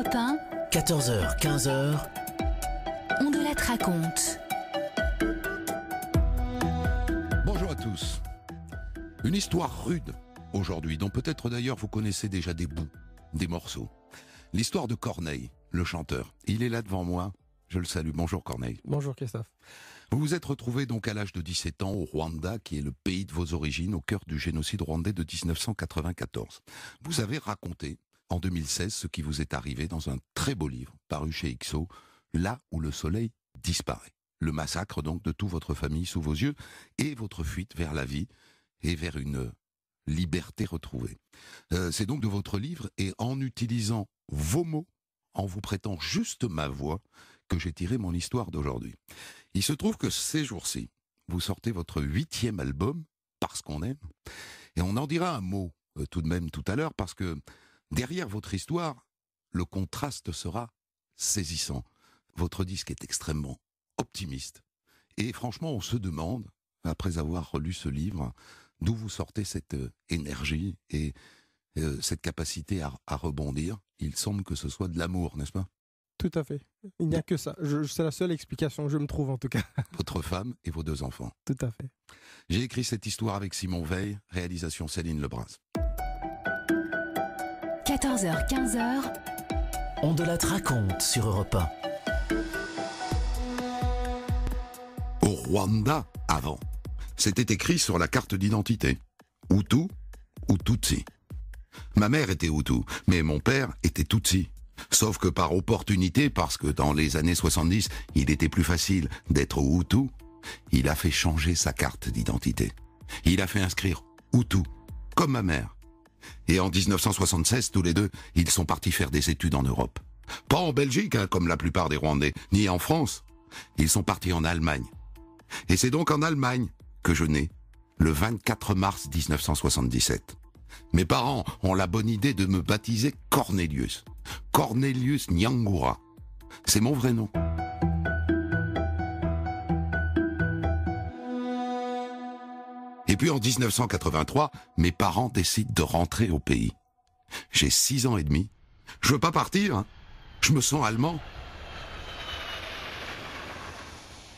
Europe 1, 14h, 15h, on de la raconte. Bonjour à tous. Une histoire rude aujourd'hui, dont peut-être d'ailleurs vous connaissez déjà des bouts, des morceaux. L'histoire de Corneille, le chanteur. Il est là devant moi, je le salue. Bonjour Corneille. Bonjour Christophe. Vous vous êtes retrouvé donc à l'âge de 17 ans au Rwanda, qui est le pays de vos origines, au cœur du génocide rwandais de 1994. Vous avez raconté en 2016 ce qui vous est arrivé dans un très beau livre paru chez XO, Là où le soleil disparaît. Le massacre donc de toute votre famille sous vos yeux et votre fuite vers la vie et vers une liberté retrouvée. C'est donc de votre livre et en utilisant vos mots, en vous prêtant juste ma voix, que j'ai tiré mon histoire d'aujourd'hui. Il se trouve que ces jours-ci, vous sortez votre 8e album, Parce qu'on aime, et on en dira un mot tout de même tout à l'heure, parce que derrière votre histoire, le contraste sera saisissant. Votre disque est extrêmement optimiste, et franchement on se demande, après avoir relu ce livre, d'où vous sortez cette énergie et cette capacité à rebondir. Il semble que ce soit de l'amour, n'est-ce pas ? Tout à fait. Il n'y a que ça. C'est la seule explication, je me trouve en tout cas. Votre femme et vos 2 enfants. Tout à fait. J'ai écrit cette histoire avec Simon Veil, réalisation Céline Lebras. 14h, 15h, on de la raconte sur Europe 1. Au Rwanda, avant, c'était écrit sur la carte d'identité. Hutu ou Tutsi. Ma mère était Hutu, mais mon père était Tutsi. Sauf que par opportunité, parce que dans les années 70, il était plus facile d'être Hutu, il a fait changer sa carte d'identité. Il a fait inscrire Hutu, comme ma mère. Et en 1976, tous les deux, ils sont partis faire des études en Europe. Pas en Belgique, comme la plupart des Rwandais, ni en France. Ils sont partis en Allemagne. Et c'est donc en Allemagne que je nais, le 24 mars 1977. Mes parents ont la bonne idée de me baptiser Cornelius. Cornelius Nyangura. C'est mon vrai nom. Et puis en 1983, mes parents décident de rentrer au pays. J'ai 6 ans et demi. Je veux pas partir, hein. Je me sens allemand.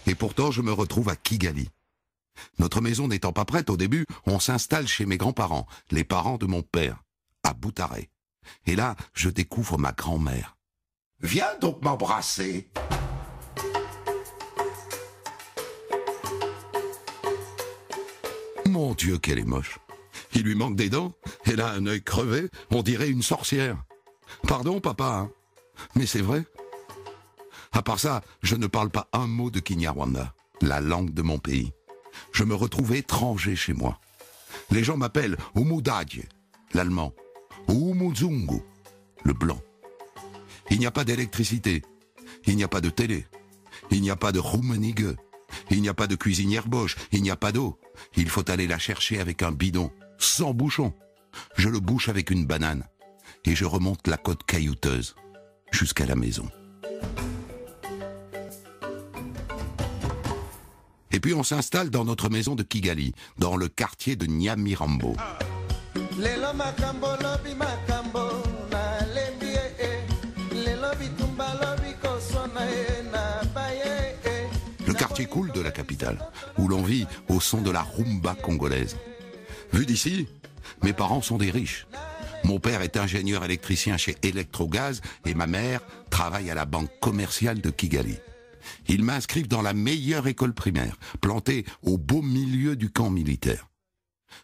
Et pourtant, je me retrouve à Kigali. Notre maison n'étant pas prête au début, on s'installe chez mes grands-parents, les parents de mon père, à Boutaré. Et là, je découvre ma grand-mère. « Viens donc m'embrasser !» Mon Dieu, qu'elle est moche. Il lui manque des dents, elle a un œil crevé, on dirait une sorcière. Pardon, papa, hein, mais c'est vrai. À part ça, je ne parle pas un mot de Kinyarwanda, la langue de mon pays. Je me retrouve étranger chez moi. Les gens m'appellent Umudadje, l'allemand, ou Umuzungu, le blanc. Il n'y a pas d'électricité, il n'y a pas de télé, il n'y a pas de Rummenigge, il n'y a pas de cuisinière Bosch, il n'y a pas d'eau. Il faut aller la chercher avec un bidon, sans bouchon. Je le bouche avec une banane et je remonte la côte caillouteuse jusqu'à la maison. Et puis on s'installe dans notre maison de Kigali, dans le quartier de Nyamirambo. Le quartier cool de la capitale, où l'on vit au son de la rumba congolaise. Vu d'ici, mes parents sont des riches. Mon père est ingénieur électricien chez Electrogaz et ma mère travaille à la banque commerciale de Kigali. Ils m'inscrivent dans la meilleure école primaire, plantée au beau milieu du camp militaire.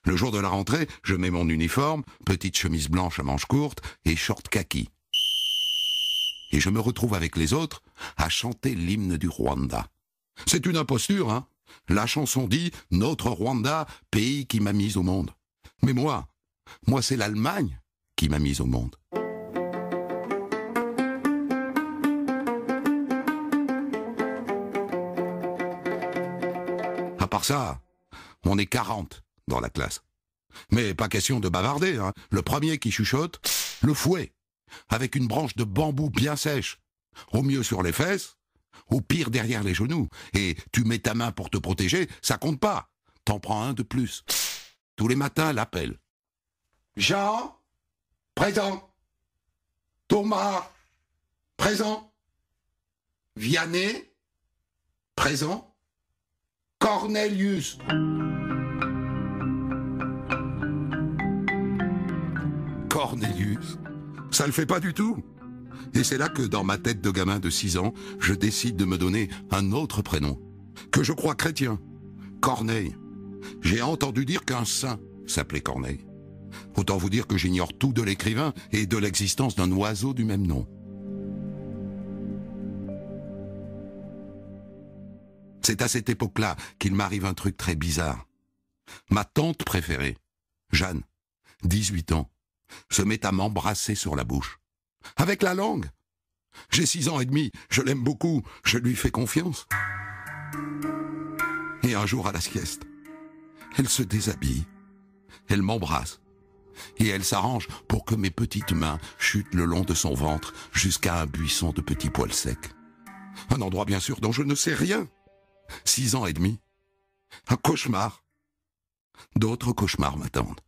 Le jour de la rentrée, je mets mon uniforme, petite chemise blanche à manches courtes et short kaki. Et je me retrouve avec les autres à chanter l'hymne du Rwanda. C'est une imposture, hein. La chanson dit « Notre Rwanda, pays qui m'a mis au monde ». Mais moi c'est l'Allemagne qui m'a mis au monde. À part ça, on est 40 dans la classe. Mais pas question de bavarder, hein. Le premier qui chuchote, le fouet, avec une branche de bambou bien sèche, au mieux sur les fesses, au pire derrière les genoux. Et tu mets ta main pour te protéger, ça compte pas. T'en prends un de plus. Tous les matins, l'appel. Jean, présent. Thomas, Présent. Vianney. Présent. Cornelius. Cornelius. Ça le fait pas du tout. Et c'est là que, dans ma tête de gamin de 6 ans, je décide de me donner un autre prénom, que je crois chrétien. Corneille. J'ai entendu dire qu'un saint s'appelait Corneille. Autant vous dire que j'ignore tout de l'écrivain et de l'existence d'un oiseau du même nom. C'est à cette époque-là qu'il m'arrive un truc très bizarre. Ma tante préférée, Jeanne, 18 ans, se met à m'embrasser sur la bouche. Avec la langue. J'ai 6 ans et demi, je l'aime beaucoup, je lui fais confiance. Et un jour à la sieste, elle se déshabille, elle m'embrasse, et elle s'arrange pour que mes petites mains chutent le long de son ventre jusqu'à un buisson de petits poils secs. Un endroit bien sûr dont je ne sais rien. 6 ans et demi. Un cauchemar. D'autres cauchemars m'attendent.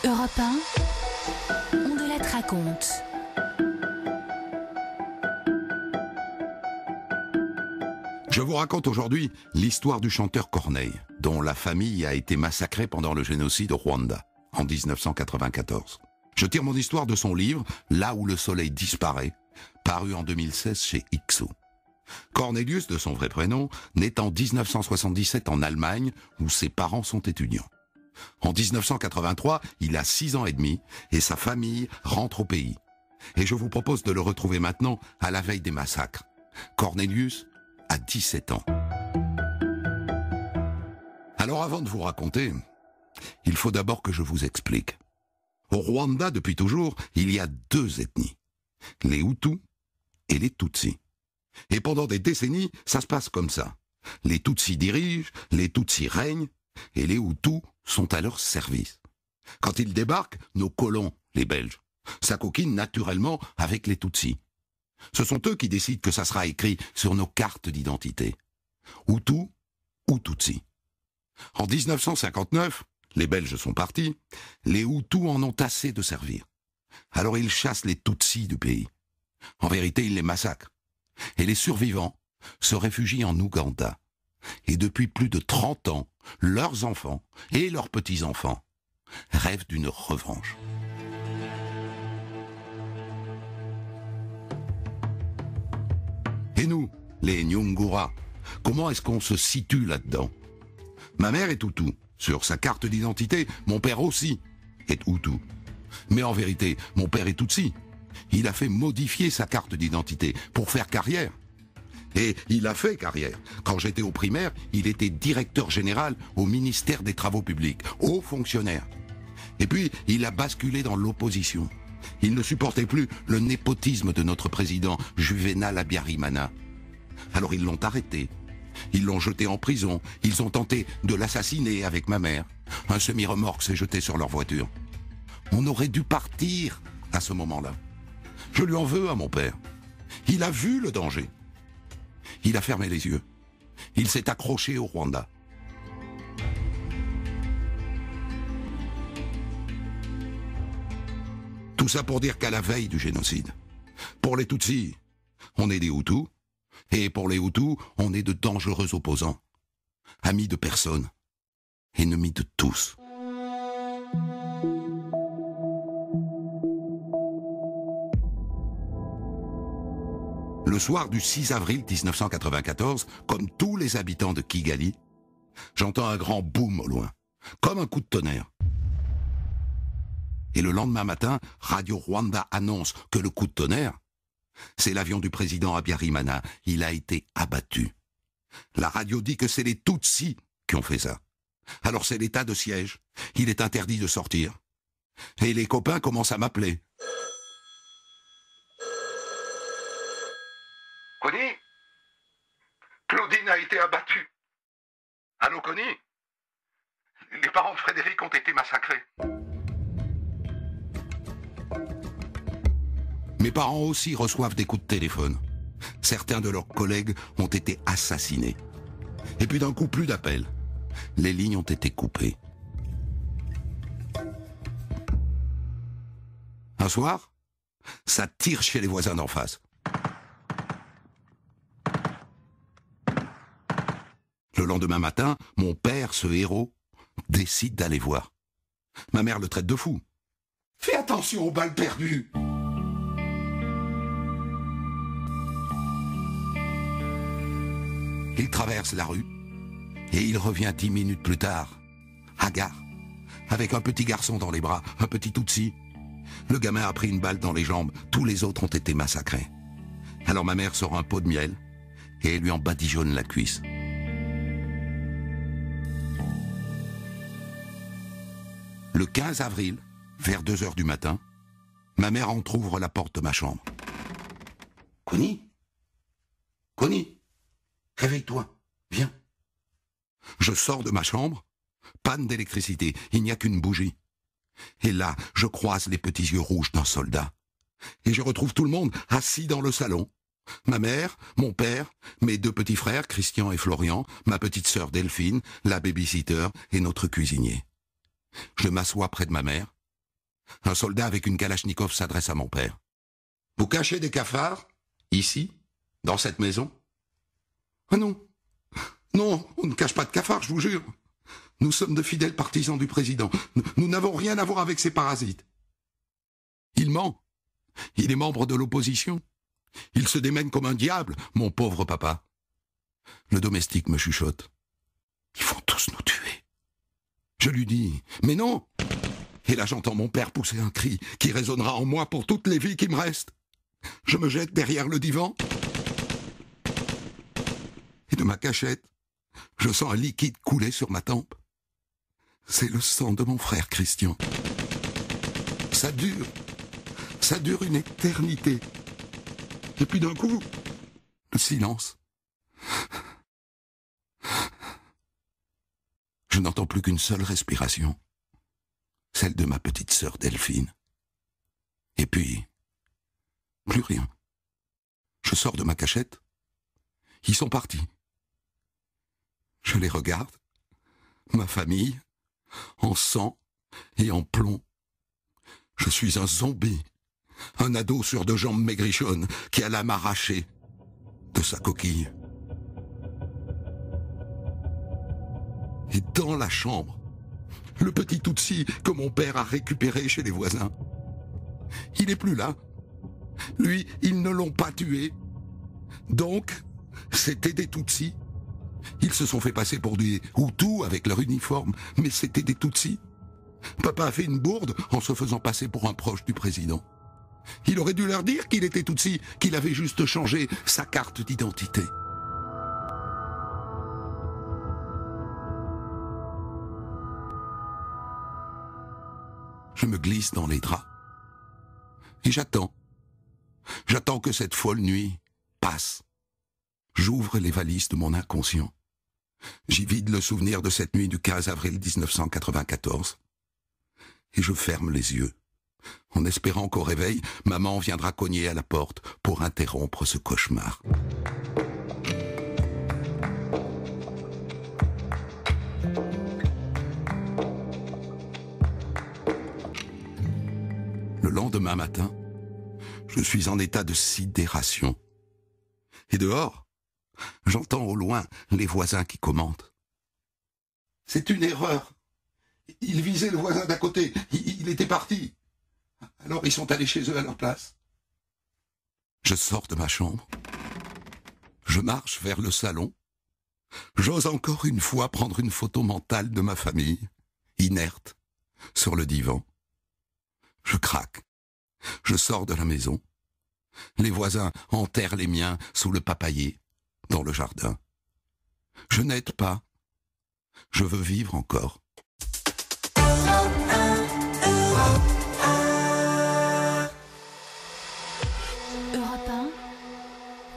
Europe 1, on de la raconte. Je vous raconte aujourd'hui l'histoire du chanteur Corneille, dont la famille a été massacrée pendant le génocide au Rwanda, en 1994. Je tire mon histoire de son livre « Là où le soleil disparaît », paru en 2016 chez Ixo. Cornelius, de son vrai prénom, naît en 1977 en Allemagne, où ses parents sont étudiants. En 1983, il a 6 ans et demi et sa famille rentre au pays. Et je vous propose de le retrouver maintenant à la veille des massacres. Cornelius a 17 ans. Alors avant de vous raconter, il faut d'abord que je vous explique. Au Rwanda, depuis toujours, il y a 2 ethnies. Les Hutus et les Tutsis. Et pendant des décennies, ça se passe comme ça. Les Tutsis dirigent, les Tutsis règnent, et les Hutus sont à leur service. Quand ils débarquent, nos colons, les Belges, s'acoquinent naturellement avec les Tutsis. Ce sont eux qui décident que ça sera écrit sur nos cartes d'identité. Hutu ou Tutsi. En 1959, les Belges sont partis, les Hutus en ont assez de servir. Alors ils chassent les Tutsis du pays. En vérité, ils les massacrent. Et les survivants se réfugient en Ouganda. Et depuis plus de 30 ans, leurs enfants et leurs petits-enfants rêvent d'une revanche. Et nous, les Nyungura, comment est-ce qu'on se situe là-dedans? Ma mère est Hutu. Sur sa carte d'identité, mon père aussi est Hutu. Mais en vérité, mon père est Tutsi. Il a fait modifier sa carte d'identité pour faire carrière. Et il a fait carrière. Quand j'étais au primaire, il était directeur général au ministère des Travaux publics, haut fonctionnaire. Et puis, il a basculé dans l'opposition. Il ne supportait plus le népotisme de notre président, Juvenal Habyarimana. Alors ils l'ont arrêté. Ils l'ont jeté en prison. Ils ont tenté de l'assassiner avec ma mère. Un semi-remorque s'est jeté sur leur voiture. On aurait dû partir à ce moment-là. Je lui en veux à mon père. Il a vu le danger. Il a fermé les yeux. Il s'est accroché au Rwanda. Tout ça pour dire qu'à la veille du génocide, pour les Tutsis, on est des Hutus, et pour les Hutus, on est de dangereux opposants, amis de personne, ennemis de tous. Le soir du 6 avril 1994, comme tous les habitants de Kigali, j'entends un grand boom au loin, comme un coup de tonnerre. Et le lendemain matin, Radio Rwanda annonce que le coup de tonnerre, c'est l'avion du président Habyarimana. Il a été abattu. La radio dit que c'est les Tutsis qui ont fait ça. Alors c'est l'état de siège. Il est interdit de sortir. Et les copains commencent à m'appeler. Connie, Claudine a été abattue. Allô, Connie? Les parents de Frédéric ont été massacrés. Mes parents aussi reçoivent des coups de téléphone. Certains de leurs collègues ont été assassinés. Et puis d'un coup, plus d'appels. Les lignes ont été coupées. Un Un soir, ça tire chez les voisins d'en face. Le lendemain matin, mon père, ce héros, décide d'aller voir. Ma mère le traite de fou. Fais attention aux balles perdues. Il traverse la rue et il revient 10 minutes plus tard, hagard, avec un petit garçon dans les bras, un petit Tutsi. Le gamin a pris une balle dans les jambes, tous les autres ont été massacrés. Alors ma mère sort un pot de miel et elle lui en badigeonne la cuisse. Le 15 avril, vers 2h du matin, ma mère entrouvre la porte de ma chambre. « Connie, réveille-toi, viens. » Je sors de ma chambre, panne d'électricité, il n'y a qu'une bougie. Et là, je croise les petits yeux rouges d'un soldat. Et je retrouve tout le monde assis dans le salon. Ma mère, mon père, mes 2 petits frères, Christian et Florian, ma petite sœur Delphine, la babysitter et notre cuisinier. Je m'assois près de ma mère. Un soldat avec une kalachnikov s'adresse à mon père. « Vous cachez des cafards, ici, dans cette maison ?»« Ah non, non, on ne cache pas de cafards, je vous jure. Nous sommes de fidèles partisans du président. Nous n'avons rien à voir avec ces parasites. » Il ment. Il est membre de l'opposition. Il se démène comme un diable, mon pauvre papa. Le domestique me chuchote. « Ils vont tous nous tuer. » Je lui dis « Mais non !» Et là j'entends mon père pousser un cri qui résonnera en moi pour toutes les vies qui me restent. Je me jette derrière le divan. Et de ma cachette, je sens un liquide couler sur ma tempe. C'est le sang de mon frère Christian. Ça dure une éternité. Et puis d'un coup, le silence. Je n'entends plus qu'une seule respiration, celle de ma petite sœur Delphine. Et puis, plus rien. Je sors de ma cachette. Ils sont partis. Je les regarde, ma famille, en sang et en plomb. Je suis un zombie, un ado sur 2 jambes maigrichonnes qui alla m'arracher de sa coquille. Et dans la chambre, le petit Tutsi que mon père a récupéré chez les voisins. Il n'est plus là. Lui, ils ne l'ont pas tué. Donc, c'était des Tutsis. Ils se sont fait passer pour des Hutus avec leur uniforme, mais c'était des Tutsis. Papa a fait une bourde en se faisant passer pour un proche du président. Il aurait dû leur dire qu'il était Tutsi, qu'il avait juste changé sa carte d'identité. Je me glisse dans les draps. Et j'attends. J'attends que cette folle nuit passe. J'ouvre les valises de mon inconscient. J'y vide le souvenir de cette nuit du 15 avril 1994. Et je ferme les yeux, en espérant qu'au réveil, maman viendra cogner à la porte pour interrompre ce cauchemar. Le lendemain matin, je suis en état de sidération. Et dehors, j'entends au loin les voisins qui commentent. « C'est une erreur. Il visait le voisin d'à côté. Il était parti. Alors ils sont allés chez eux à leur place. » Je sors de ma chambre. Je marche vers le salon. J'ose encore une fois prendre une photo mentale de ma famille, inerte, sur le divan. Je craque. Je sors de la maison. Les voisins enterrent les miens sous le papayer, dans le jardin. Je n'aide pas. Je veux vivre encore. Europe 1,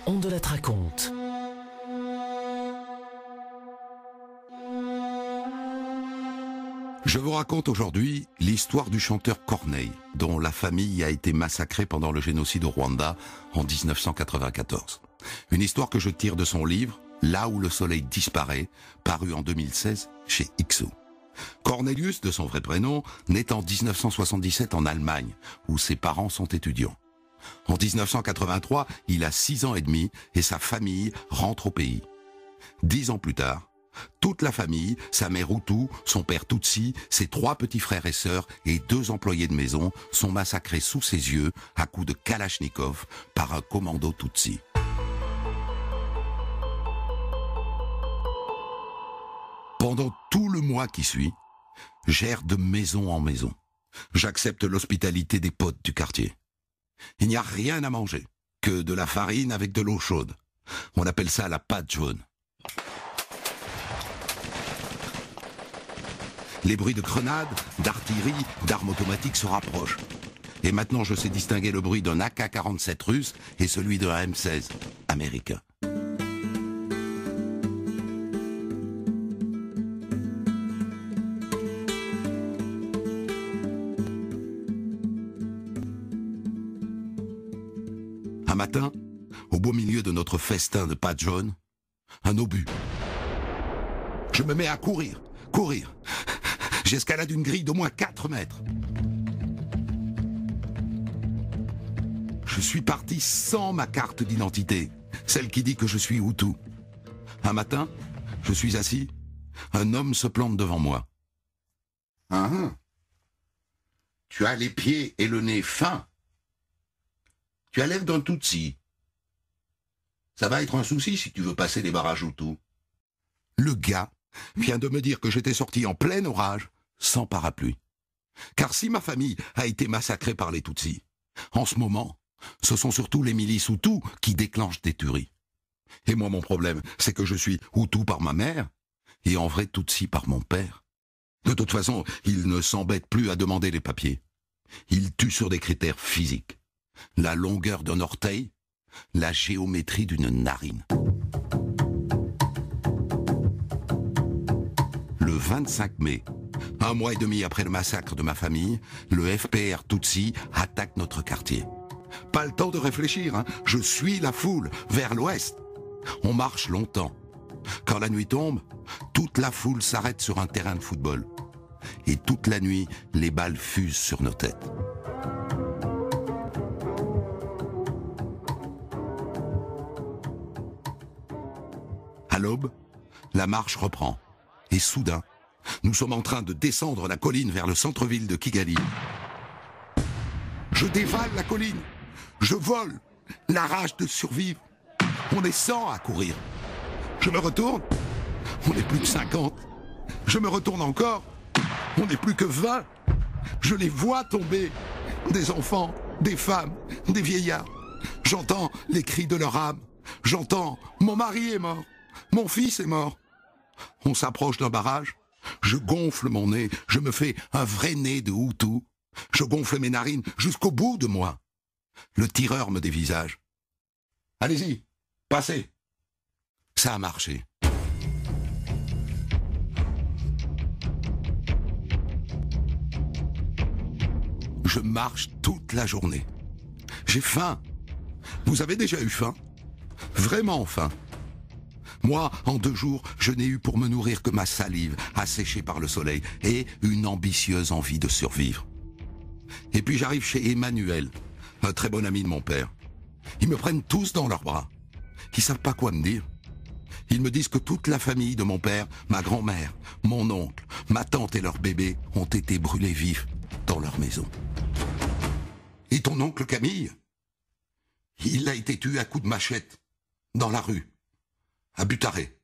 On de la raconte. Je vous raconte aujourd'hui l'histoire du chanteur Corneille, dont la famille a été massacrée pendant le génocide au Rwanda en 1994. Une histoire que je tire de son livre « Là où le soleil disparaît », paru en 2016 chez Ixo. Cornelius, de son vrai prénom, naît en 1977 en Allemagne, où ses parents sont étudiants. En 1983, il a 6 ans et demi et sa famille rentre au pays. 10 ans plus tard, toute la famille, sa mère Hutu, son père Tutsi, ses 3 petits frères et sœurs et 2 employés de maison sont massacrés sous ses yeux à coups de Kalachnikov par un commando Tutsi. Pendant tout le mois qui suit, j'erre de maison en maison. J'accepte l'hospitalité des potes du quartier. Il n'y a rien à manger, que de la farine avec de l'eau chaude. On appelle ça la pâte jaune. Les bruits de grenades, d'artillerie, d'armes automatiques se rapprochent. Et maintenant je sais distinguer le bruit d'un AK-47 russe et celui d'un M16 américain. Un matin, au beau milieu de notre festin de pâte jaune, un obus. Je me mets à courir. J'escalade une grille d'au moins 4 mètres. Je suis parti sans ma carte d'identité, celle qui dit que je suis Hutu. Un matin, je suis assis, un homme se plante devant moi. Tu as les pieds et le nez fins. Tu as l'air d'un Tutsi. Ça va être un souci si tu veux passer les barrages Hutu. Le gars vient de me dire que j'étais sorti en plein orage, sans parapluie. Car si ma famille a été massacrée par les Tutsis, en ce moment, ce sont surtout les milices Hutus qui déclenchent des tueries. Et moi, mon problème, c'est que je suis Hutu par ma mère, et en vrai Tutsi par mon père. De toute façon, ils ne s'embêtent plus à demander les papiers. Ils tuent sur des critères physiques. La longueur d'un orteil, la géométrie d'une narine. Le 25 mai, un mois et demi après le massacre de ma famille, le FPR Tutsi attaque notre quartier. Pas le temps de réfléchir, hein. Je suis la foule, vers l'ouest. On marche longtemps. Quand la nuit tombe, toute la foule s'arrête sur un terrain de football. Et toute la nuit, les balles fusent sur nos têtes. À l'aube, la marche reprend. Et soudain, nous sommes en train de descendre la colline vers le centre-ville de Kigali. Je dévale la colline. Je vole. La rage de survivre. On est 100 à courir. Je me retourne. On n'est plus que 50. Je me retourne encore. On n'est plus que 20. Je les vois tomber. Des enfants, des femmes, des vieillards. J'entends les cris de leur âme. J'entends « Mon mari est mort. Mon fils est mort. » On s'approche d'un barrage. Je gonfle mon nez. Je me fais un vrai nez de Hutu. Je gonfle mes narines jusqu'au bout de moi. Le tireur me dévisage. « Allez-y, passez. » Ça a marché. Je marche toute la journée. J'ai faim. Vous avez déjà eu faim? Vraiment faim. Moi, en 2 jours, je n'ai eu pour me nourrir que ma salive, asséchée par le soleil, et une ambitieuse envie de survivre. Et puis j'arrive chez Emmanuel, un très bon ami de mon père. Ils me prennent tous dans leurs bras. Ils savent pas quoi me dire. Ils me disent que toute la famille de mon père, ma grand-mère, mon oncle, ma tante et leur bébé ont été brûlés vifs dans leur maison. Et ton oncle Camille? Il a été tué à coups de machette, dans la rue, à Butaré.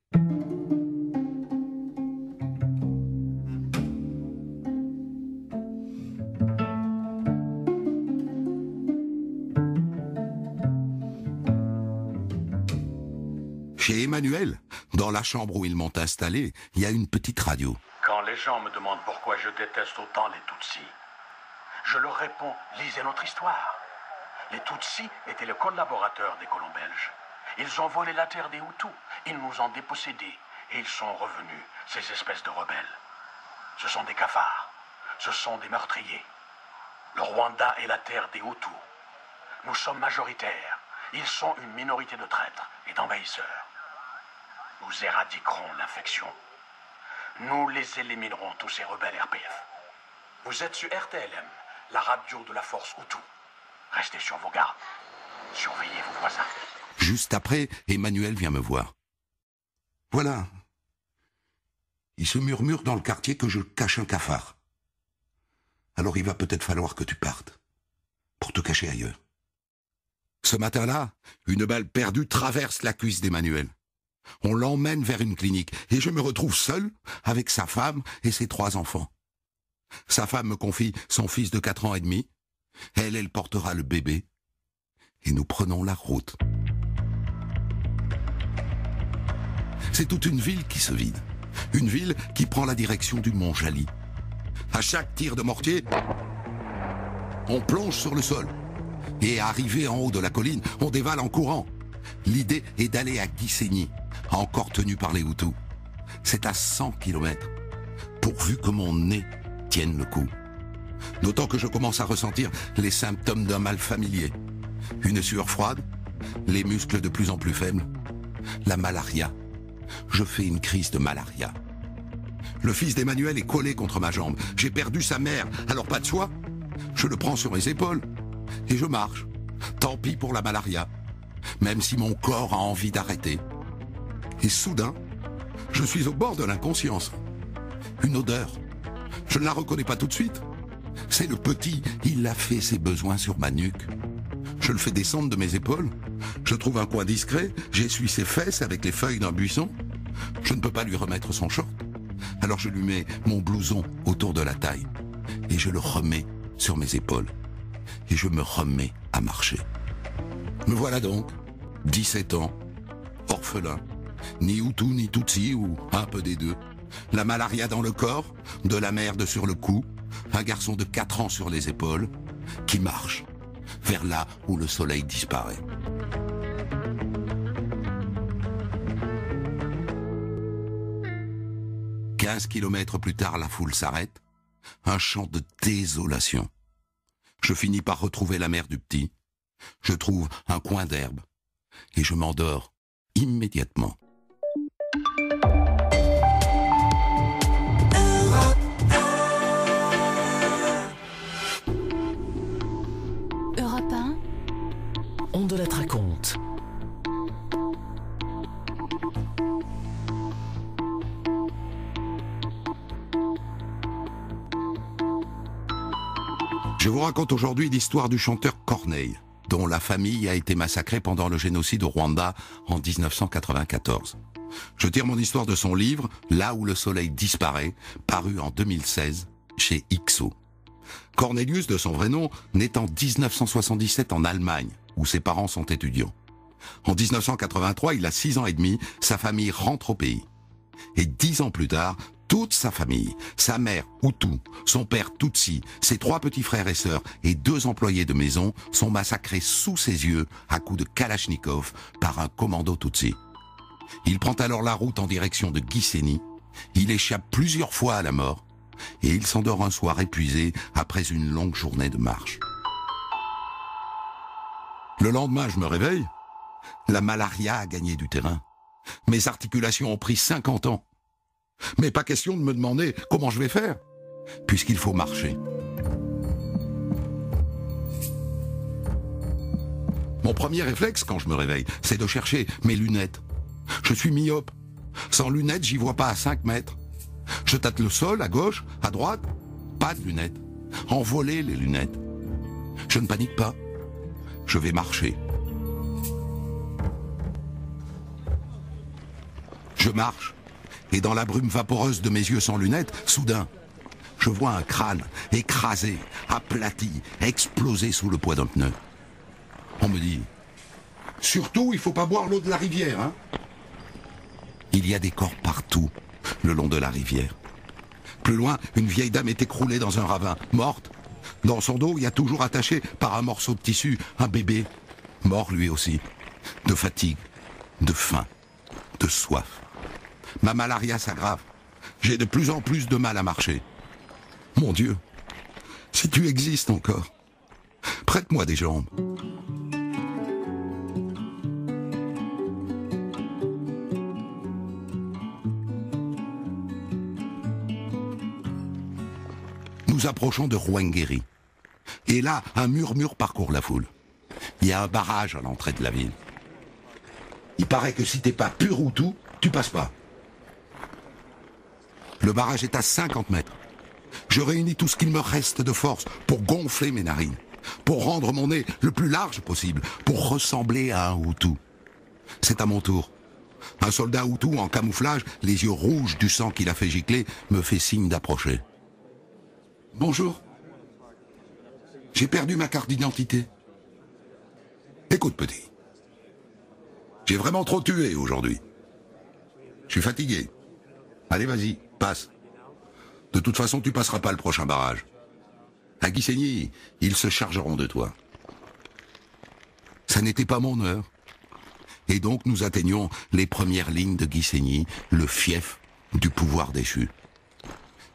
Chez Emmanuel, dans la chambre où ils m'ont installé, il y a une petite radio. Quand les gens me demandent pourquoi je déteste autant les Tutsis, je leur réponds, lisez notre histoire. Les Tutsis étaient les collaborateurs des colons belges. Ils ont volé la terre des Hutus, ils nous ont dépossédés et ils sont revenus, ces espèces de rebelles. Ce sont des cafards, ce sont des meurtriers. Le Rwanda est la terre des Hutus. Nous sommes majoritaires, ils sont une minorité de traîtres et d'envahisseurs. Nous éradiquerons l'infection. Nous les éliminerons, tous ces rebelles RPF. Vous êtes sur RTLM, la radio de la force Hutu. Restez sur vos gardes. Surveillez vos voisins. Juste après, Emmanuel vient me voir. Voilà. Il se murmure dans le quartier que je cache un cafard. Alors il va peut-être falloir que tu partes, pour te cacher ailleurs. Ce matin-là, une balle perdue traverse la cuisse d'Emmanuel. On l'emmène vers une clinique et je me retrouve seul avec sa femme et ses 3 enfants. Sa femme me confie son fils de 4 ans et demi. Elle portera le bébé. Et nous prenons la route. C'est toute une ville qui se vide. Une ville qui prend la direction du Mont Jali. À chaque tir de mortier, on plonge sur le sol. Et arrivé en haut de la colline, on dévale en courant. L'idée est d'aller à Gisenyi, encore tenu par les Hutus. C'est à 100 km, pourvu que mon nez tienne le coup. D'autant que je commence à ressentir les symptômes d'un mal familier. Une sueur froide, les muscles de plus en plus faibles, la malaria. Je fais une crise de malaria. Le fils d'Emmanuel est collé contre ma jambe. J'ai perdu sa mère, alors pas de choix. Je le prends sur mes épaules et je marche. Tant pis pour la malaria, même si mon corps a envie d'arrêter. Et soudain, je suis au bord de l'inconscience. Une odeur. Je ne la reconnais pas tout de suite. C'est le petit, il a fait ses besoins sur ma nuque. Je le fais descendre de mes épaules. Je trouve un coin discret, j'essuie ses fesses avec les feuilles d'un buisson. Je ne peux pas lui remettre son short. Alors je lui mets mon blouson autour de la taille. Et je le remets sur mes épaules. Et je me remets à marcher. Me voilà donc, 17 ans, orphelin, ni Hutu ni Tutsi ou un peu des deux. La malaria dans le corps, de la merde sur le cou, un garçon de 4 ans sur les épaules, qui marche vers là où le soleil disparaît. « 15 kilomètres plus tard, la foule s'arrête. Un chant de désolation. Je finis par retrouver la mère du petit. Je trouve un coin d'herbe et je m'endors immédiatement. Europe 1, On de la raconte. Je vous raconte aujourd'hui l'histoire du chanteur Corneille, dont la famille a été massacrée pendant le génocide au Rwanda en 1994. Je tire mon histoire de son livre « Là où le soleil disparaît », paru en 2016 chez Ixo. Cornelius, de son vrai nom, naît en 1977 en Allemagne, où ses parents sont étudiants. En 1983, il a 6 ans et demi, sa famille rentre au pays. Et 10 ans plus tard, toute sa famille, sa mère Hutu, son père Tutsi, ses 3 petits frères et sœurs et 2 employés de maison sont massacrés sous ses yeux à coups de Kalachnikov par un commando Tutsi. Il prend alors la route en direction de Gisenyi, il échappe plusieurs fois à la mort et il s'endort un soir épuisé après une longue journée de marche. Le lendemain, je me réveille, la malaria a gagné du terrain. Mes articulations ont pris 50 ans. Mais pas question de me demander comment je vais faire, puisqu'il faut marcher. Mon premier réflexe quand je me réveille, c'est de chercher mes lunettes. Je suis myope. Sans lunettes, j'y vois pas à 5 mètres. Je tâte le sol, à gauche, à droite. Pas de lunettes. Envolées les lunettes. Je ne panique pas. Je vais marcher. Je marche. Et dans la brume vaporeuse de mes yeux sans lunettes, soudain, je vois un crâne écrasé, aplati, explosé sous le poids d'un pneu. On me dit, surtout, il faut pas boire l'eau de la rivière, hein. Il y a des corps partout, le long de la rivière. Plus loin, une vieille dame est écroulée dans un ravin, morte. Dans son dos, il y a toujours attaché par un morceau de tissu un bébé, mort lui aussi, de fatigue, de faim, de soif. Ma malaria s'aggrave. J'ai de plus en plus de mal à marcher. Mon Dieu, si tu existes encore, prête-moi des jambes. Nous approchons de Ruwenzori. Et là, un murmure parcourt la foule. Il y a un barrage à l'entrée de la ville. Il paraît que si t'es pas pur ou tout, tu passes pas. Le barrage est à 50 mètres. Je réunis tout ce qu'il me reste de force pour gonfler mes narines, pour rendre mon nez le plus large possible, pour ressembler à un Hutu. C'est à mon tour. Un soldat Hutu en camouflage, les yeux rouges du sang qu'il a fait gicler, me fait signe d'approcher. Bonjour. J'ai perdu ma carte d'identité. Écoute, petit. J'ai vraiment trop tué aujourd'hui. Je suis fatigué. Allez, vas-y, passe. De toute façon, tu passeras pas le prochain barrage. À Gisenyi, ils se chargeront de toi. Ça n'était pas mon heure. Et donc, nous atteignons les premières lignes de Gisenyi, le fief du pouvoir déchu.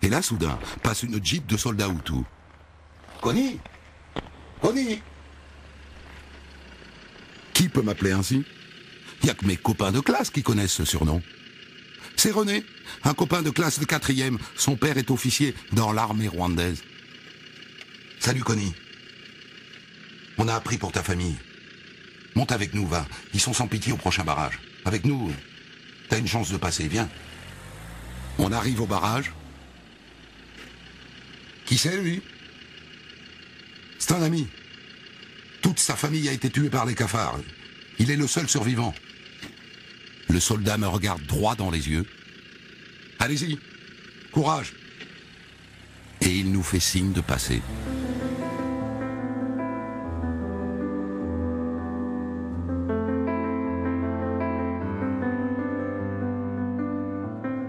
Et là, soudain, passe une jeep de soldats Hutus. Connie! Connie! Qui peut m'appeler ainsi? Il n'y a que mes copains de classe qui connaissent ce surnom. C'est René, un copain de classe de 4e. Son père est officier dans l'armée rwandaise. Salut Connie. On a appris pour ta famille. Monte avec nous, va. Ils sont sans pitié au prochain barrage. Avec nous, t'as une chance de passer, viens. On arrive au barrage. Qui c'est, lui? C'est un ami. Toute sa famille a été tuée par les cafards. Il est le seul survivant. Le soldat me regarde droit dans les yeux. Allez-y, courage. Et il nous fait signe de passer.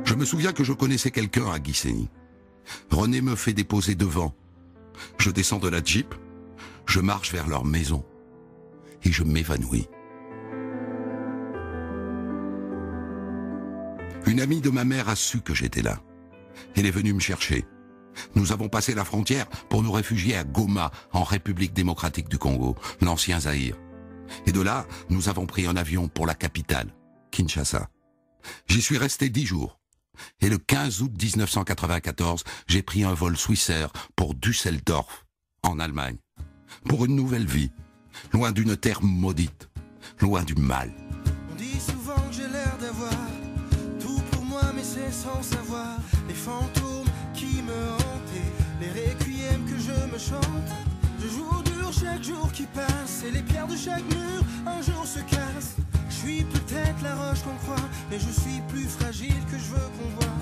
Je me souviens que je connaissais quelqu'un à Gisenyi. René me fait déposer devant. Je descends de la Jeep, je marche vers leur maison et je m'évanouis. Une amie de ma mère a su que j'étais là. Elle est venue me chercher. Nous avons passé la frontière pour nous réfugier à Goma, en République démocratique du Congo, l'ancien Zaïre. Et de là, nous avons pris un avion pour la capitale, Kinshasa. J'y suis resté 10 jours. Et le 15 août 1994, j'ai pris un vol Swissair pour Düsseldorf, en Allemagne. Pour une nouvelle vie, loin d'une terre maudite, loin du mal. On dit souvent que j'ai l'air d'avoir tout pour moi, mais c'est sans savoir. Les fantômes qui me hantent et les requiems que je me chante. Je joue dur chaque jour qui passe et les pierres de chaque mur un jour se cassent. Je suis peut-être la roche qu'on croit, mais je suis plus fragile que je veux qu'on voit.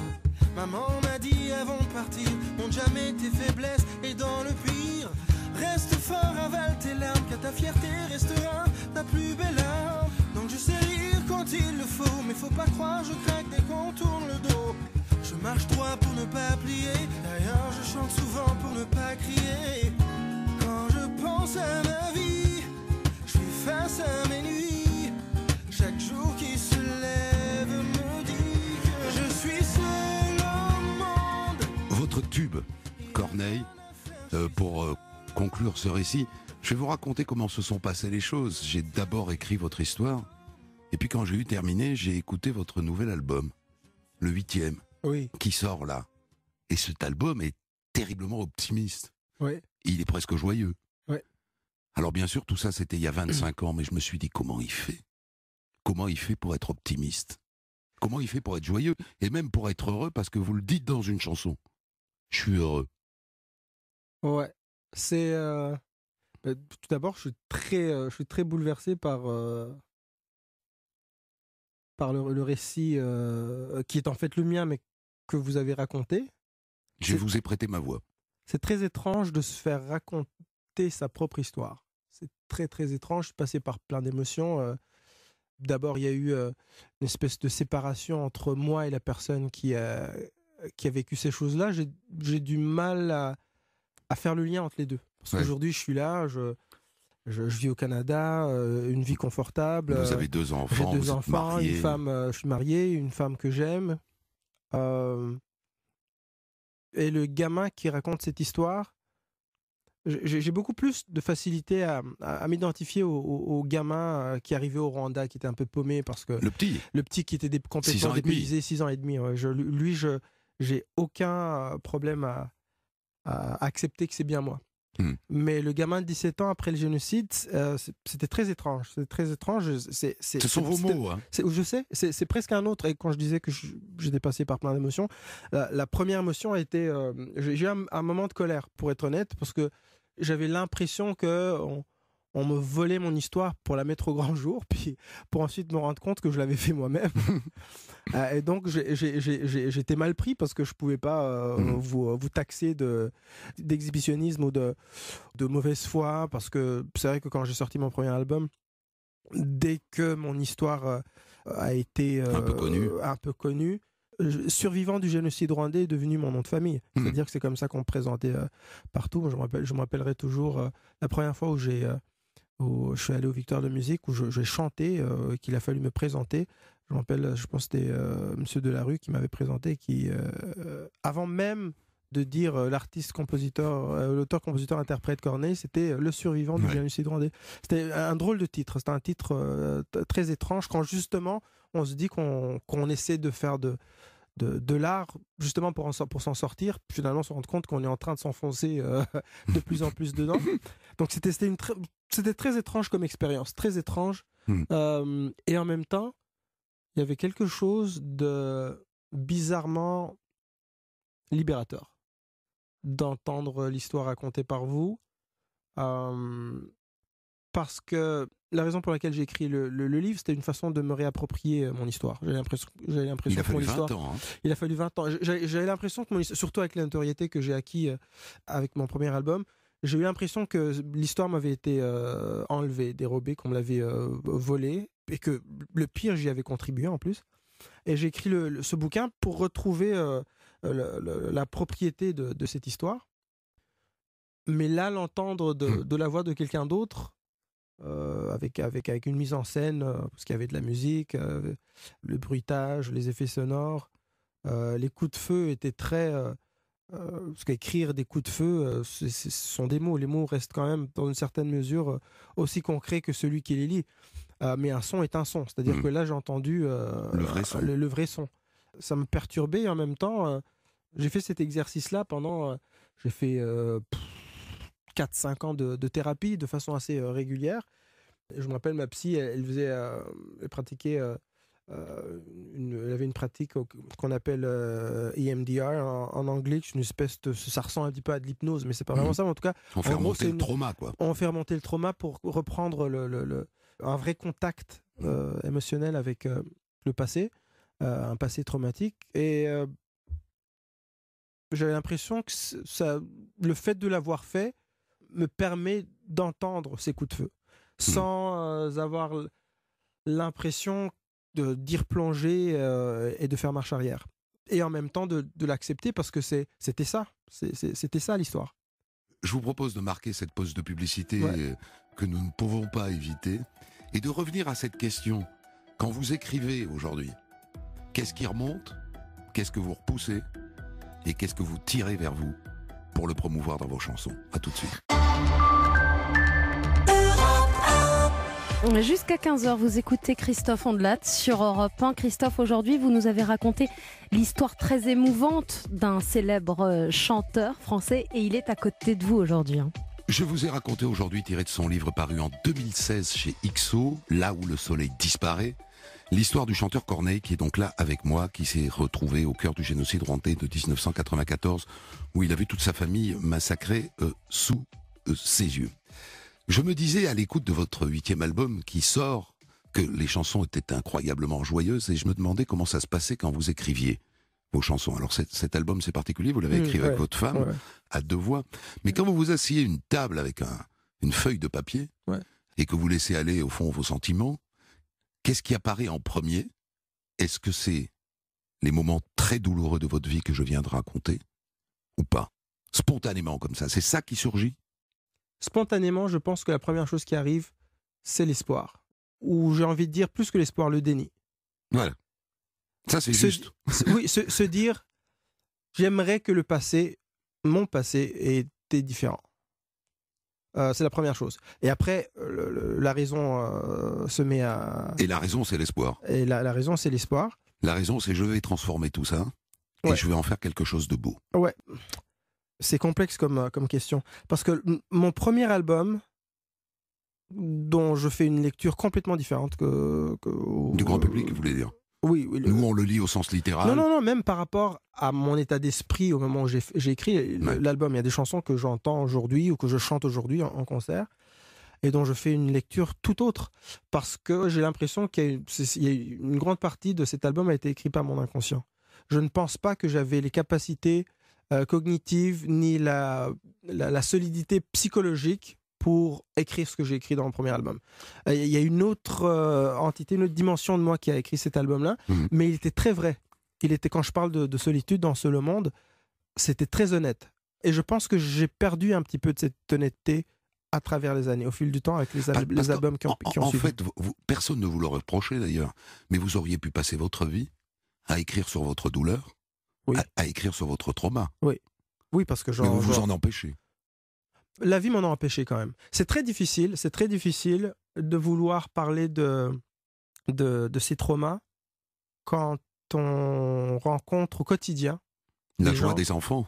Maman m'a dit avant de partir, montre jamais tes faiblesses et dans le pire, reste fort, avale tes larmes, car ta fierté restera ta plus belle arme. Donc je sais rire quand il le faut, mais faut pas croire, je craque dès qu'on tourne le dos. Je marche droit pour ne pas plier, d'ailleurs je chante souvent pour ne pas crier. Quand je pense à ma vie, je suis face à mes nuits. Chaque jour qui se lève me dit que je suis seul au monde. Votre tube, Corneille, pour conclure ce récit, je vais vous raconter comment se sont passées les choses. J'ai d'abord écrit votre histoire, et puis quand j'ai eu terminé, j'ai écouté votre nouvel album, le 8e, Oui, qui sort là. Et cet album est terriblement optimiste. oui, Il est presque joyeux. Ouais. Alors bien sûr, tout ça c'était il y a 25 ans, mais je me suis dit comment il fait? Comment il fait pour être optimiste? Comment il fait pour être joyeux? Et même pour être heureux, parce que vous le dites dans une chanson. Je suis heureux. ouais. C'est tout d'abord, je suis très bouleversé par le récit qui est en fait le mien, mais que vous avez raconté. Je vous ai prêté ma voix. C'est très étrange de se faire raconter sa propre histoire. C'est très très étrange. Je suis passé par plein d'émotions. D'abord, il y a eu une espèce de séparation entre moi et la personne qui a vécu ces choses-là. J'ai du mal à faire le lien entre les deux. Parce qu'aujourd'hui, je suis là, je vis au Canada, une vie confortable. Vous avez 2 enfants, j'ai 2 vous êtes enfants, marié. une femme, je suis marié, une femme que j'aime. Et le gamin qui raconte cette histoire, j'ai beaucoup plus de facilité à m'identifier au gamin qui arrivait au Rwanda, qui était un peu paumé parce que Le petit, qui était 6 complètement ans et demi. dépaysé, 6 ans et demi. Ouais. Lui, j'ai aucun problème à accepter que c'est bien moi. Hmm. Mais le gamin de 17 ans après le génocide, c'était très étrange. C'est très étrange. Ce sont vos mots. Hein. Je sais, c'est presque un autre. Et quand je disais que j'étais passé par plein d'émotions, la première émotion a été... j'ai eu un moment de colère, pour être honnête, parce que j'avais l'impression on me volait mon histoire pour la mettre au grand jour, puis pour ensuite me rendre compte que je l'avais fait moi-même. Et donc j'étais mal pris parce que je pouvais pas vous taxer d'exhibitionnisme ou de mauvaise foi, parce que c'est vrai que quand j'ai sorti mon premier album, dès que mon histoire a été un peu connue, survivant du génocide rwandais est devenu mon nom de famille. C'est-à-dire que c'est comme ça qu'on me présentait partout. Je me rappellerai toujours la première fois où je suis allé aux Victoires de musique, où j'ai chanté, qu'il a fallu me présenter. Je me rappelle, je pense que c'était Monsieur Delarue qui m'avait présenté, qui, avant même de dire l'artiste-compositeur, l'auteur-compositeur-interprète Corneille, c'était le survivant du génocide rwandais. C'était un drôle de titre. C'était un titre très étrange, quand justement on se dit qu'on essaie de faire de l'art justement pour s'en sortir, finalement se rendre compte qu'on est en train de s'enfoncer de plus en plus dedans. Donc c'était très étrange comme expérience, très étrange. Et en même temps, il y avait quelque chose de bizarrement libérateur d'entendre l'histoire racontée par vous, parce que la raison pour laquelle j'ai écrit le livre, c'était une façon de me réapproprier mon histoire. J'avais l'impression Il a que mon fallu 20 histoire... ans. Hein. Il a fallu 20 ans. J'avais l'impression que surtout avec la notoriété que j'ai acquis avec mon premier album, j'ai eu l'impression que l'histoire m'avait été enlevée, dérobée, qu'on me l'avait volée, et que le pire, j'y avais contribué en plus. Et j'ai écrit ce bouquin pour retrouver la propriété de cette histoire. Mais là, l'entendre de la voix de quelqu'un d'autre, avec une mise en scène, parce qu'il y avait de la musique, le bruitage, les effets sonores, les coups de feu étaient très... parce qu'écrire des coups de feu, ce sont des mots. Les mots restent quand même, dans une certaine mesure, aussi concrets que celui qui les lit. Mais un son est un son. C'est-à-dire que là, j'ai entendu le vrai son. Ça me perturbait, et en même temps, j'ai fait cet exercice-là pendant... j'ai fait 4-5 ans de thérapie de façon assez régulière. Je me rappelle, ma psy, elle pratiquait... elle avait une pratique qu'on appelle EMDR en anglais, une espèce ça ressemble un petit peu à de l'hypnose, mais c'est pas vraiment ça. Mais en tout cas, on fait remonter le trauma, quoi. On fait remonter le trauma pour reprendre un vrai contact émotionnel avec le passé, un passé traumatique. Et j'avais l'impression que le fait de l'avoir fait me permet d'entendre ces coups de feu sans avoir l'impression d'y replonger et de faire marche arrière. Et en même temps de l'accepter, parce que c'était ça. C'était ça l'histoire. Je vous propose de marquer cette pause de publicité que nous ne pouvons pas éviter et de revenir à cette question. Quand vous écrivez aujourd'hui, qu'est-ce qui remonte? Qu'est-ce que vous repoussez? Et qu'est-ce que vous tirez vers vous pour le promouvoir dans vos chansons? À tout de suite. Jusqu'à 15h, vous écoutez Christophe Ondelat sur Europe 1. Christophe, aujourd'hui, vous nous avez raconté l'histoire très émouvante d'un célèbre chanteur français, et il est à côté de vous aujourd'hui. Je vous ai raconté aujourd'hui, tiré de son livre paru en 2016 chez XO, Là où le soleil disparaît, l'histoire du chanteur Corneille, qui est donc là avec moi, qui s'est retrouvé au cœur du génocide rwandais de 1994, où il a vu toute sa famille massacrée sous ses yeux. Je me disais à l'écoute de votre 8e album qui sort que les chansons étaient incroyablement joyeuses, et je me demandais comment ça se passait quand vous écriviez vos chansons. Alors cet album c'est particulier, vous l'avez écrit avec votre femme, à 2 voix, mais quand vous vous asseyez à une table avec une feuille de papier et que vous laissez aller au fond vos sentiments, qu'est-ce qui apparaît en premier? Est-ce que c'est les moments très douloureux de votre vie que je viens de raconter, ou pas? Spontanément comme ça, c'est ça qui surgit? Spontanément, je pense que la première chose qui arrive, c'est l'espoir. Ou j'ai envie de dire, plus que l'espoir, le déni. Voilà. Ça, c'est juste. Oui, se dire, j'aimerais que le passé, mon passé, était différent. C'est la première chose. Et après, la raison se met à... Et la raison, c'est l'espoir. Et la raison, c'est l'espoir. La raison, c'est je vais transformer tout ça, et je vais en faire quelque chose de beau. Ouais. C'est complexe comme question. Parce que mon premier album, dont je fais une lecture complètement différente Du grand public, vous voulez dire? Oui. Nous, on le lit au sens littéral. Non, même par rapport à mon état d'esprit au moment où j'ai écrit l'album. Il y a des chansons que j'entends aujourd'hui ou que je chante aujourd'hui en concert et dont je fais une lecture tout autre. Parce que j'ai l'impression qu'il y a une grande partie de cet album a été écrit par mon inconscient. Je ne pense pas que j'avais les capacités cognitives ni la solidité psychologique pour écrire ce que j'ai écrit dans mon premier album. Il y a une autre entité, une autre dimension de moi qui a écrit cet album-là, mais il était très vrai. Quand je parle de solitude dans Le Monde, c'était très honnête. Et je pense que j'ai perdu un petit peu de cette honnêteté à travers les années, au fil du temps, avec les albums qui ont suivi. En fait, personne ne vous le reprochait d'ailleurs, mais vous auriez pu passer votre vie à écrire sur votre douleur, à écrire sur votre trauma. Oui, parce que mais vous vous en empêchez. La vie m'en a empêché quand même. C'est très difficile de vouloir parler de ces traumas quand on rencontre au quotidien la joie des enfants.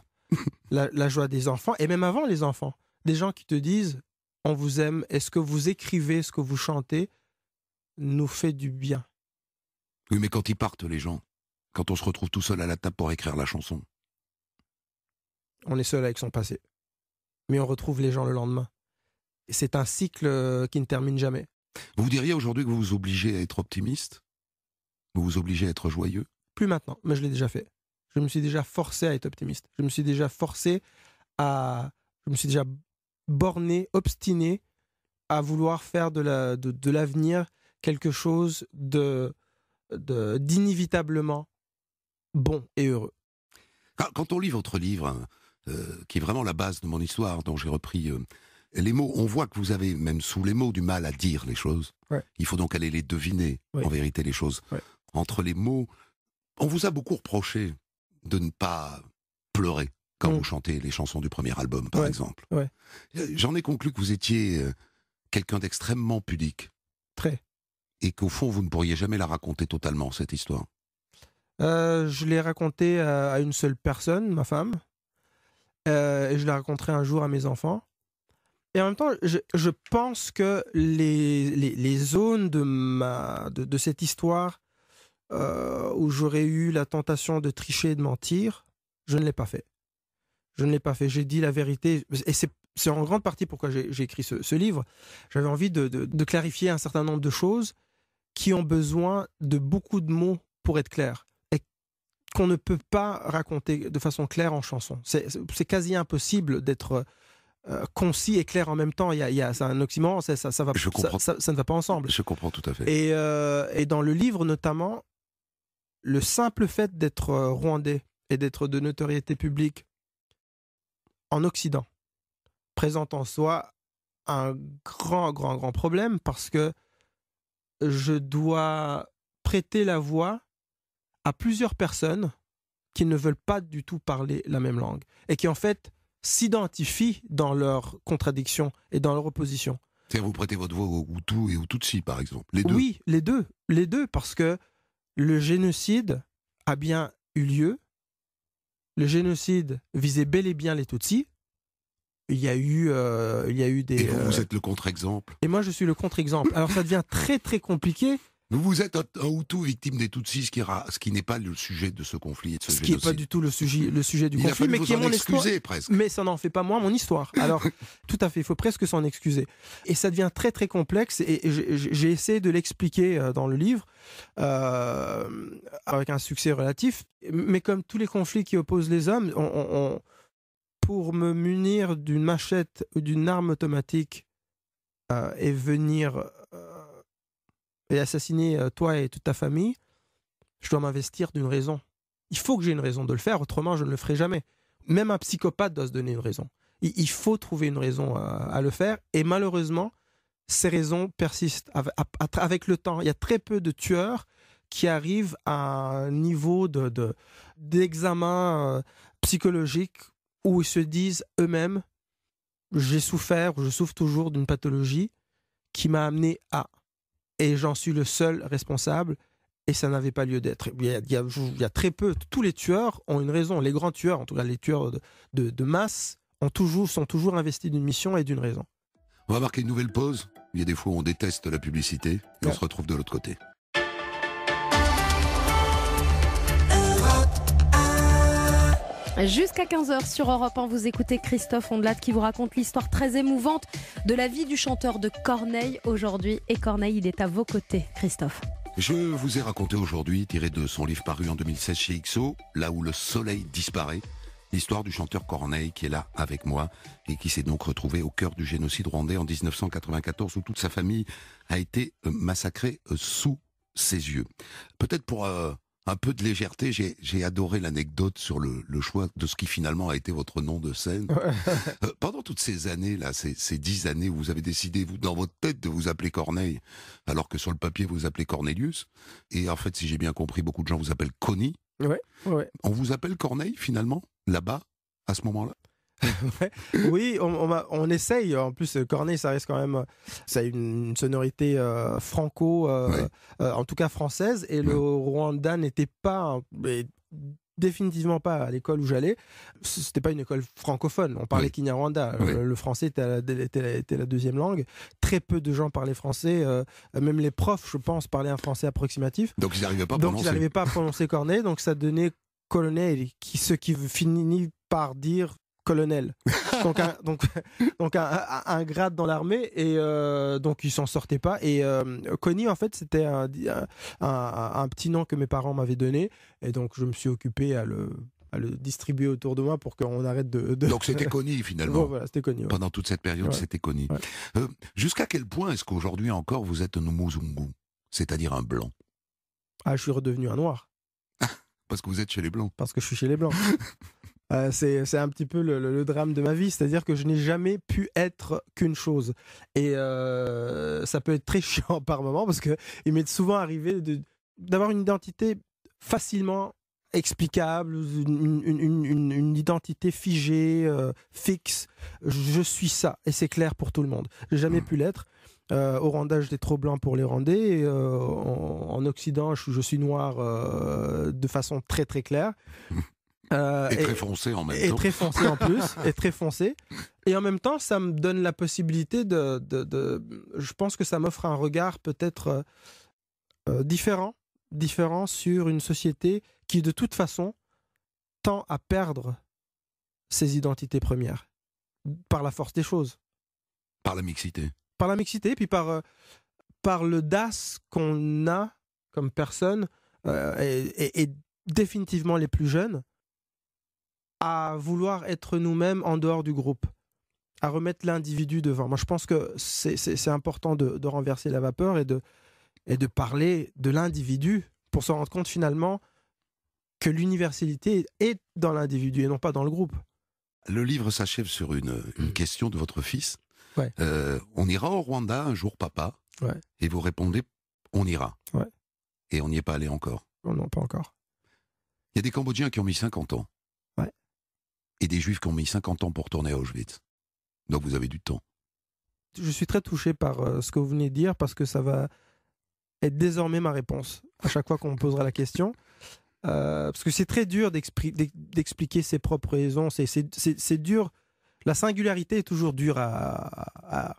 La joie des enfants, et même avant les enfants. Des gens qui te disent « On vous aime, est-ce que vous écrivez, ce que vous chantez nous fait du bien ?» Oui, mais quand ils partent, les gens, quand on se retrouve tout seul à la table pour écrire la chanson. On est seul avec son passé. Mais on retrouve les gens le lendemain. Et c'est un cycle qui ne termine jamais. Vous diriez aujourd'hui que vous vous obligez à être optimiste? Vous vous obligez à être joyeux? Plus maintenant, mais je l'ai déjà fait. Je me suis déjà forcé à être optimiste. Je me suis déjà borné, obstiné à vouloir faire de l'avenir quelque chose d'inévitablement bon et heureux. Quand on lit votre livre, qui est vraiment la base de mon histoire, dont j'ai repris les mots, on voit que vous avez, même sous les mots, du mal à dire les choses. Il faut donc aller les deviner, en vérité, les choses. Entre les mots, on vous a beaucoup reproché de ne pas pleurer quand vous chantez les chansons du premier album, par exemple. J'en ai conclu que vous étiez quelqu'un d'extrêmement pudique. Très. Et qu'au fond, vous ne pourriez jamais la raconter totalement, cette histoire. Je l'ai racontée à une seule personne, ma femme. Et je la raconterai un jour à mes enfants. Et en même temps, je pense que les zones de cette histoire où j'aurais eu la tentation de tricher et de mentir, je ne l'ai pas fait. J'ai dit la vérité. Et c'est en grande partie pourquoi j'ai écrit ce livre. J'avais envie de clarifier un certain nombre de choses qui ont besoin de beaucoup de mots pour être claires. Et qu'on ne peut pas raconter de façon claire en chanson. C'est quasi impossible d'être concis et clair en même temps. C'est un oxymore, ça ne va pas ensemble. Je comprends tout à fait. Et dans le livre notamment, le simple fait d'être rwandais et d'être de notoriété publique en Occident présente en soi un grand problème, parce que je dois prêter la voix à plusieurs personnes qui ne veulent pas du tout parler la même langue et qui en fait s'identifient dans leurs contradictions et dans leur opposition. C'est-à-dire vous prêtez votre voix aux Hutus et aux Tutsis, par exemple? Les deux? Oui, les deux, parce que le génocide a bien eu lieu. Le génocide visait bel et bien les Tutsis. Il y a eu des... Et vous êtes le contre-exemple. Et moi, je suis le contre-exemple. Alors, ça devient très, très compliqué. Vous êtes un Hutu victime des Tutsis, ce qui n'est pas le sujet de ce conflit et de ce génocide. Ce qui n'est pas du tout le sujet du conflit, mais qui est mon histoire. Presque. Mais ça n'en fait pas moins mon histoire. Alors, tout à fait, il faut presque s'en excuser. Et ça devient très, très complexe. Et j'ai essayé de l'expliquer dans le livre, avec un succès relatif. Mais comme tous les conflits qui opposent les hommes, pour me munir d'une machette ou d'une arme automatique et venir et assassiner toi et toute ta famille, je dois m'investir d'une raison. Il faut que j'ai une raison de le faire, autrement je ne le ferai jamais. Même un psychopathe doit se donner une raison. Il faut trouver une raison à le faire, et malheureusement, ces raisons persistent avec le temps. Il y a très peu de tueurs qui arrivent à un niveau d'examen psychologique où ils se disent eux-mêmes « j'ai souffert, ou je souffre toujours d'une pathologie qui m'a amené à... » et j'en suis le seul responsable, et ça n'avait pas lieu d'être. Il y a très peu, tous les tueurs ont une raison, les grands tueurs, en tout cas les tueurs de masse, sont toujours investis d'une mission et d'une raison. On va marquer une nouvelle pause. Il y a des fois où on déteste la publicité et on se retrouve de l'autre côté. Jusqu'à 15h sur Europe 1, vous écoutez Christophe Ondelat qui vous raconte l'histoire très émouvante de la vie du chanteur de Corneille aujourd'hui. Et Corneille, il est à vos côtés, Christophe. Je vous ai raconté aujourd'hui, tiré de son livre paru en 2016 chez XO, Là où le soleil disparaît, l'histoire du chanteur Corneille qui est là avec moi et qui s'est donc retrouvé au cœur du génocide rwandais en 1994 où toute sa famille a été massacrée sous ses yeux. Peut-être pour un peu de légèreté, j'ai adoré l'anecdote sur le choix de ce qui finalement a été votre nom de scène. Pendant toutes ces années, là, ces 10 années où vous avez décidé, vous, dans votre tête, de vous appeler Corneille, alors que sur le papier, vous vous appelez Cornelius, et en fait, si j'ai bien compris, beaucoup de gens vous appellent Connie. Ouais. On vous appelle Corneille, finalement, là-bas, à ce moment-là? Ouais. Oui, on essaye. En plus, Corneille, ça reste quand même, ça a une sonorité franco, en tout cas française. Et le Rwanda n'était pas, définitivement pas à l'école où j'allais. C'était pas une école francophone. On parlait Kinyarwanda. Le français était la deuxième langue. Très peu de gens parlaient français. Même les profs, je pense, parlaient un français approximatif. Donc ils n'arrivaient pas à prononcer Corneille. Donc ça donnait colonel, ce qui finit par dire colonel, donc un grade dans l'armée, et donc il s'en sortait pas. Et Connie, en fait, c'était un petit nom que mes parents m'avaient donné, et donc je me suis occupé à le distribuer autour de moi pour qu'on arrête de... Donc c'était Connie finalement. Bon, voilà, c'était Connie. Ouais. Pendant toute cette période, c'était Connie. Ouais. Jusqu'à quel point est-ce qu'aujourd'hui encore vous êtes un Muzungu, c'est-à-dire un blanc? Ah, je suis redevenu un noir. Parce que vous êtes chez les blancs. Parce que je suis chez les blancs. C'est un petit peu le drame de ma vie, c'est-à-dire que je n'ai jamais pu être qu'une chose. Et ça peut être très chiant par moment, parce qu'il m'est souvent arrivé d'avoir une identité facilement explicable, une identité figée, fixe. Je suis ça, et c'est clair pour tout le monde. Je n'ai jamais pu l'être. Au Rwanda, j'étais trop blanc pour les Rwandais. Et, en Occident, je suis noir de façon très très claire. Et très foncé en même temps. Et très foncé en plus. Et très foncé. Et en même temps, ça me donne la possibilité je pense que ça m'offre un regard peut-être différent sur une société qui, de toute façon, tend à perdre ses identités premières. Par la force des choses. Par la mixité. Par la mixité, puis par l'audace qu'on a comme personne, et définitivement les plus jeunes, à vouloir être nous-mêmes en dehors du groupe, à remettre l'individu devant. Moi, je pense que c'est important de renverser la vapeur et de parler de l'individu pour se rendre compte finalement que l'universalité est dans l'individu et non pas dans le groupe. Le livre s'achève sur une question de votre fils. Ouais. On ira au Rwanda un jour, papa. Ouais. Et vous répondez, on ira. Ouais. Et on n'y est pas allé encore. Non, pas encore. Il y a des Cambodgiens qui ont mis 50 ans. Ouais. Et des Juifs qui ont mis 50 ans pour retourner à Auschwitz. Donc vous avez du temps. Je suis très touché par ce que vous venez de dire, parce que ça va être désormais ma réponse à chaque fois qu'on me posera la question. Parce que c'est très dur d'expliquer ses propres raisons. C'est dur. La singularité est toujours dure à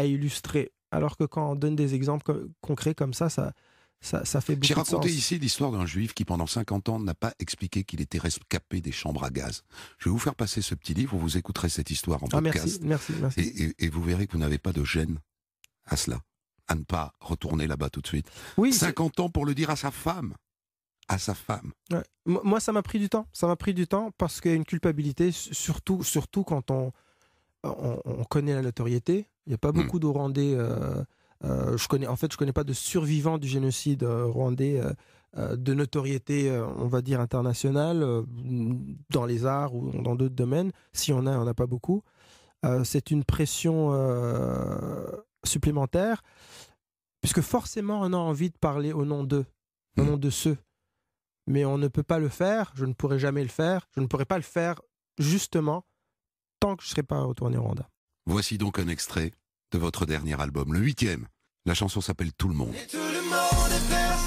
illustrer. Alors que quand on donne des exemples concrets comme ça fait beaucoup de J'ai sens. raconté ici l'histoire d'un Juif qui, pendant 50 ans, n'a pas expliqué qu'il était rescapé des chambres à gaz. Je vais vous faire passer ce petit livre, vous écouterez cette histoire en podcast. Merci. Et vous verrez que vous n'avez pas de gêne à cela, à ne pas retourner là-bas tout de suite. Oui, 50 ans pour le dire à sa femme. À sa femme. Ouais. Moi, ça m'a pris du temps. Ça m'a pris du temps parce qu'il y a une culpabilité, surtout quand on connaît la notoriété. Il n'y a pas beaucoup de Rwandais. Je connais pas de survivants du génocide rwandais de notoriété, on va dire, internationale, dans les arts ou dans d'autres domaines. Si on a, on n'a pas beaucoup. C'est une pression supplémentaire, puisque forcément, on a envie de parler au nom d'eux, au nom de ceux. Mais on ne peut pas le faire, je ne pourrai jamais le faire, je ne pourrai pas le faire justement tant que je ne serai pas retourné au Rwanda. Voici donc un extrait de votre dernier album, le 8e. La chanson s'appelle Tout le monde.